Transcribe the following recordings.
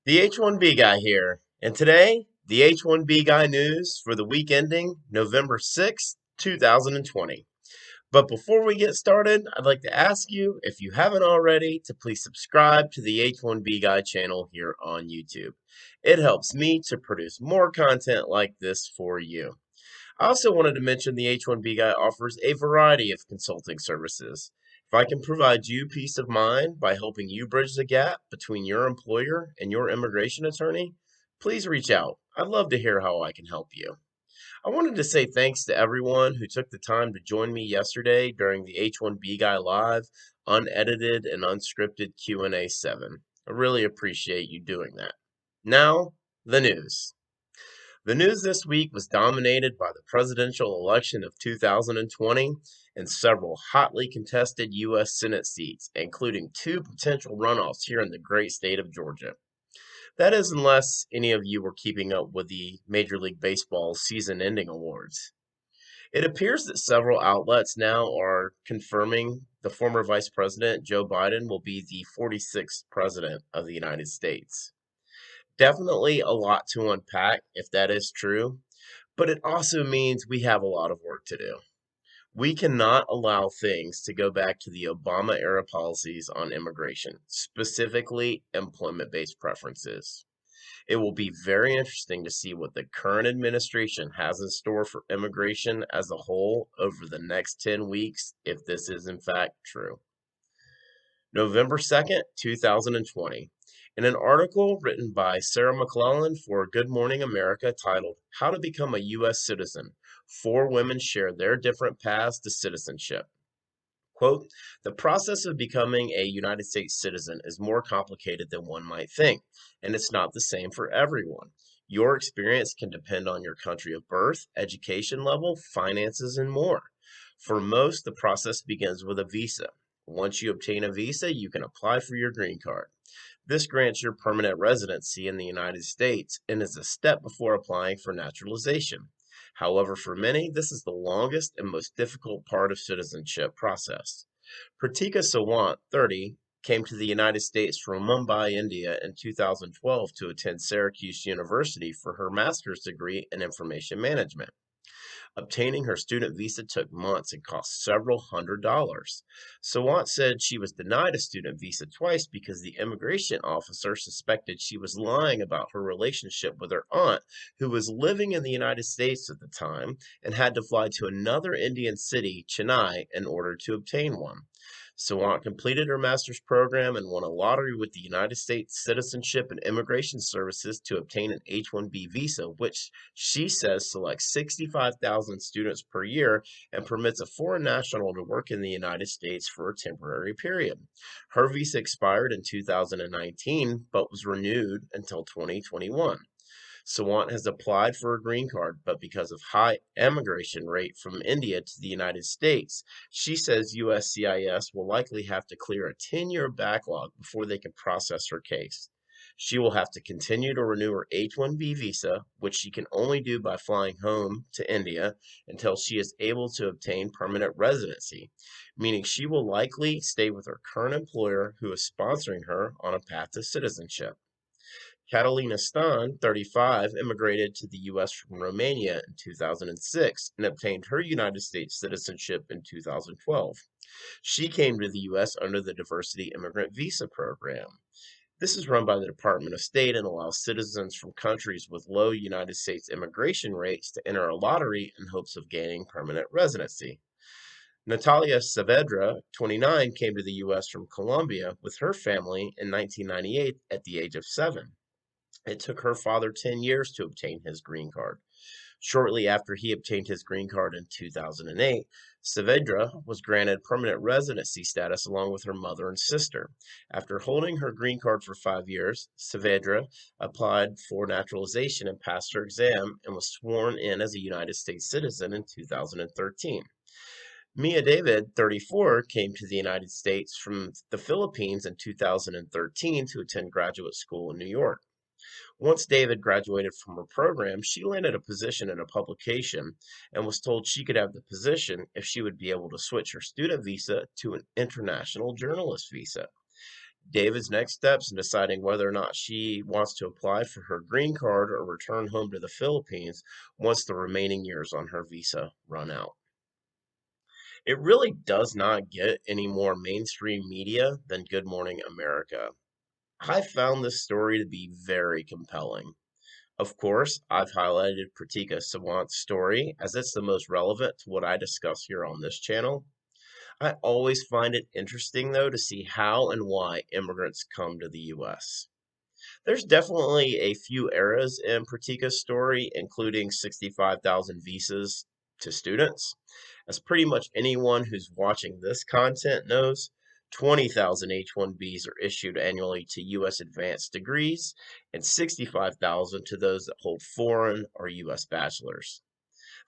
The H1B Guy here, and today, the H1B Guy news for the week ending November 6th, 2020. But before we get started, I'd like to ask you, if you haven't already, to please subscribe to the H1B Guy channel here on YouTube. It helps me to produce more content like this for you. I also wanted to mention the H1B Guy offers a variety of consulting services. If I can provide you peace of mind by helping you bridge the gap between your employer and your immigration attorney, please reach out. I'd love to hear how I can help you. I wanted to say thanks to everyone who took the time to join me yesterday during the H1B Guy Live unedited and unscripted Q&A 7. I really appreciate you doing that. Now, the news. The news this week was dominated by the presidential election of 2020 and several hotly contested U.S. Senate seats, including two potential runoffs here in the great state of Georgia. That is, unless any of you were keeping up with the Major League Baseball season ending awards. It appears that several outlets now are confirming the former Vice President Joe Biden will be the 46th President of the United States. Definitely a lot to unpack if that is true, but it also means we have a lot of work to do. We cannot allow things to go back to the Obama era policies on immigration, specifically employment based preferences. It will be very interesting to see what the current administration has in store for immigration as a whole over the next 10 weeks if this is in fact true. November 2nd, 2020. In an article written by Sarah McClellan for Good Morning America titled How to Become a U.S. Citizen, four women share their different paths to citizenship. Quote, the process of becoming a United States citizen is more complicated than one might think, and it's not the same for everyone. Your experience can depend on your country of birth, education level, finances, and more. For most, the process begins with a visa. Once you obtain a visa, you can apply for your green card. This grants your permanent residency in the United States and is a step before applying for naturalization. However, for many, this is the longest and most difficult part of citizenship process. Pratika Sawant, 30, came to the United States from Mumbai, India in 2012 to attend Syracuse University for her master's degree in information management. Obtaining her student visa took months and cost several $100s. Sawant said she was denied a student visa twice because the immigration officer suspected she was lying about her relationship with her aunt, who was living in the United States at the time and had to fly to another Indian city, Chennai, in order to obtain one. Sawant completed her master's program and won a lottery with the United States Citizenship and Immigration Services to obtain an H-1B visa, which she says selects 65,000 students per year and permits a foreign national to work in the United States for a temporary period. Her visa expired in 2019 but was renewed until 2021. Sawant has applied for a green card, but because of high emigration rate from India to the United States, she says USCIS will likely have to clear a 10-year backlog before they can process her case. She will have to continue to renew her H-1B visa, which she can only do by flying home to India until she is able to obtain permanent residency, meaning she will likely stay with her current employer who is sponsoring her on a path to citizenship. Catalina Stan, 35, immigrated to the U.S. from Romania in 2006 and obtained her United States citizenship in 2012. She came to the U.S. under the Diversity Immigrant Visa Program. This is run by the Department of State and allows citizens from countries with low United States immigration rates to enter a lottery in hopes of gaining permanent residency. Natalia Saavedra, 29, came to the U.S. from Colombia with her family in 1998 at the age of 7. It took her father 10 years to obtain his green card. Shortly after he obtained his green card in 2008, Saavedra was granted permanent residency status along with her mother and sister. After holding her green card for 5 years, Saavedra applied for naturalization and passed her exam and was sworn in as a United States citizen in 2013. Mia David, 34, came to the United States from the Philippines in 2013 to attend graduate school in New York. Once David graduated from her program, she landed a position in a publication and was told she could have the position if she would be able to switch her student visa to an international journalist visa. David's next steps in deciding whether or not she wants to apply for her green card or return home to the Philippines once the remaining years on her visa run out. It really does not get any more mainstream media than Good Morning America. I found this story to be very compelling. Of course, I've highlighted Pratika Sawant's story as it's the most relevant to what I discuss here on this channel. I always find it interesting, though, to see how and why immigrants come to the U.S. There's definitely a few eras in Pratika's story, including 65,000 visas to students. As pretty much anyone who's watching this content knows, 20,000 H-1Bs are issued annually to U.S. advanced degrees and 65,000 to those that hold foreign or U.S. bachelors.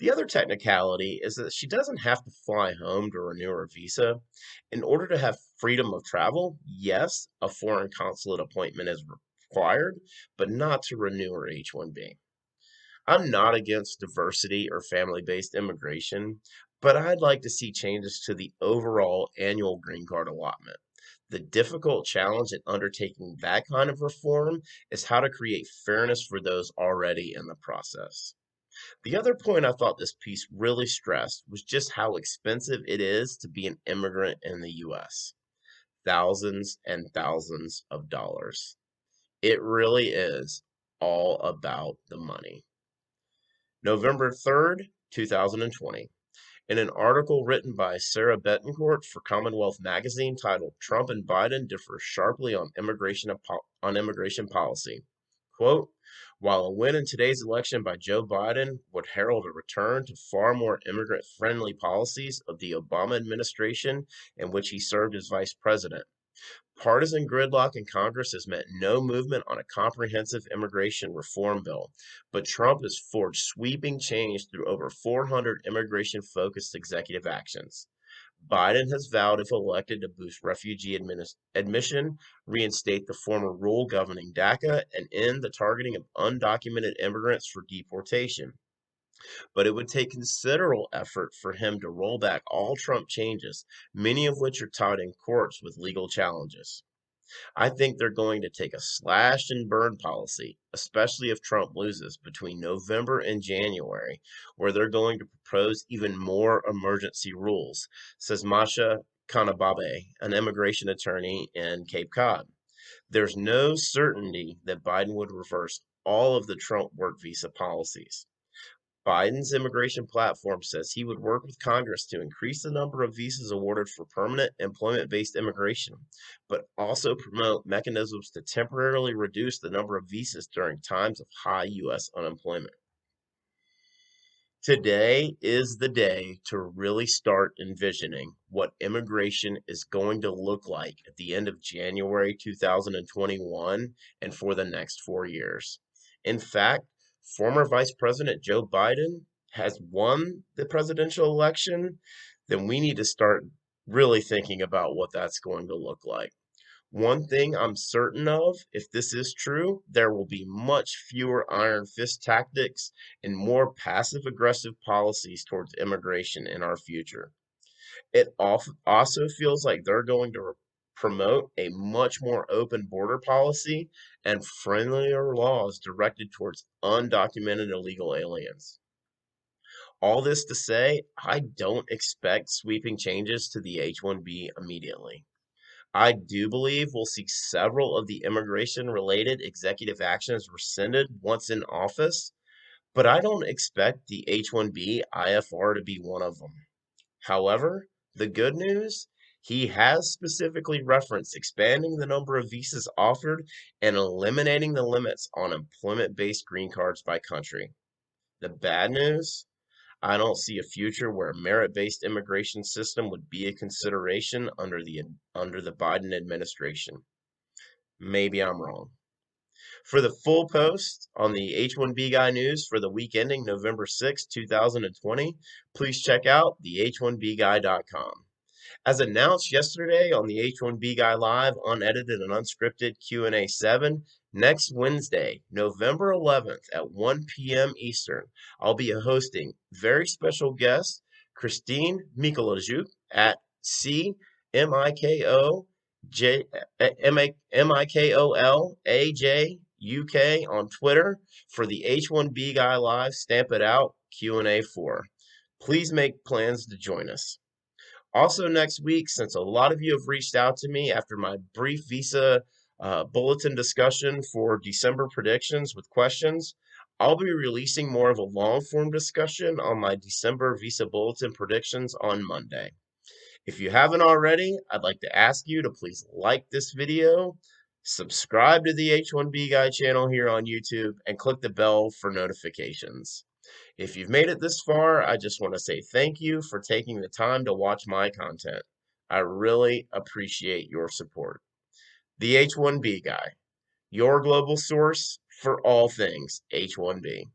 The other technicality is that she doesn't have to fly home to renew her visa. In order to have freedom of travel, yes, a foreign consulate appointment is required, but not to renew her H-1B. I'm not against diversity or family-based immigration, but I'd like to see changes to the overall annual green card allotment. The difficult challenge in undertaking that kind of reform is how to create fairness for those already in the process. The other point I thought this piece really stressed was just how expensive it is to be an immigrant in the US. Thousands and thousands of dollars. It really is all about the money. November 3rd, 2020. In an article written by Sarah Betancourt for Commonwealth Magazine titled Trump and Biden Differ Sharply on Immigration Policy. Quote, while a win in today's election by Joe Biden would herald a return to far more immigrant-friendly policies of the Obama administration in which he served as vice president, partisan gridlock in Congress has meant no movement on a comprehensive immigration reform bill, but Trump has forged sweeping change through over 400 immigration-focused executive actions. Biden has vowed, if elected, to boost refugee admission, reinstate the former rule governing DACA, and end the targeting of undocumented immigrants for deportation. But it would take considerable effort for him to roll back all Trump changes, many of which are tied in courts with legal challenges. I think they're going to take a slash and burn policy, especially if Trump loses between November and January, where they're going to propose even more emergency rules, says Masha Kanababe, an immigration attorney in Cape Cod. There's no certainty that Biden would reverse all of the Trump work visa policies. Biden's immigration platform says he would work with Congress to increase the number of visas awarded for permanent employment-based immigration, but also promote mechanisms to temporarily reduce the number of visas during times of high U.S. unemployment. Today is the day to really start envisioning what immigration is going to look like at the end of January 2021 and for the next 4 years. In fact, former Vice President Joe Biden has won the presidential election, then we need to start really thinking about what that's going to look like. One thing I'm certain of, if this is true, there will be much fewer iron fist tactics and more passive aggressive policies towards immigration in our future. It also feels like they're going to promote a much more open border policy and friendlier laws directed towards undocumented illegal aliens. All this to say, I don't expect sweeping changes to the H-1B immediately. I do believe we'll see several of the immigration-related executive actions rescinded once in office, but I don't expect the H-1B IFR to be one of them. However, the good news, he has specifically referenced expanding the number of visas offered and eliminating the limits on employment-based green cards by country. The bad news, I don't see a future where a merit-based immigration system would be a consideration under the Biden administration. Maybe I'm wrong. For the full post on the H1B Guy news for the week ending November 6, 2020, please check out the h1bguy.com. As announced yesterday on the H1B Guy Live unedited and unscripted Q&A 7, next Wednesday, November 11th at 1 p.m. Eastern, I'll be hosting very special guest Christine Mikolajuk at CMIKO MIKOLAJUK on Twitter for the H1B Guy Live Stamp It Out Q&A 4. Please make plans to join us. Also, next week, since a lot of you have reached out to me after my brief visa bulletin discussion for December predictions with questions, I'll be releasing more of a long form discussion on my December visa bulletin predictions on Monday. If you haven't already, I'd like to ask you to please like this video, subscribe to the H1B Guy channel here on YouTube, and click the bell for notifications. If you've made it this far, I just want to say thank you for taking the time to watch my content. I really appreciate your support. The H1B Guy, your global source for all things H1B.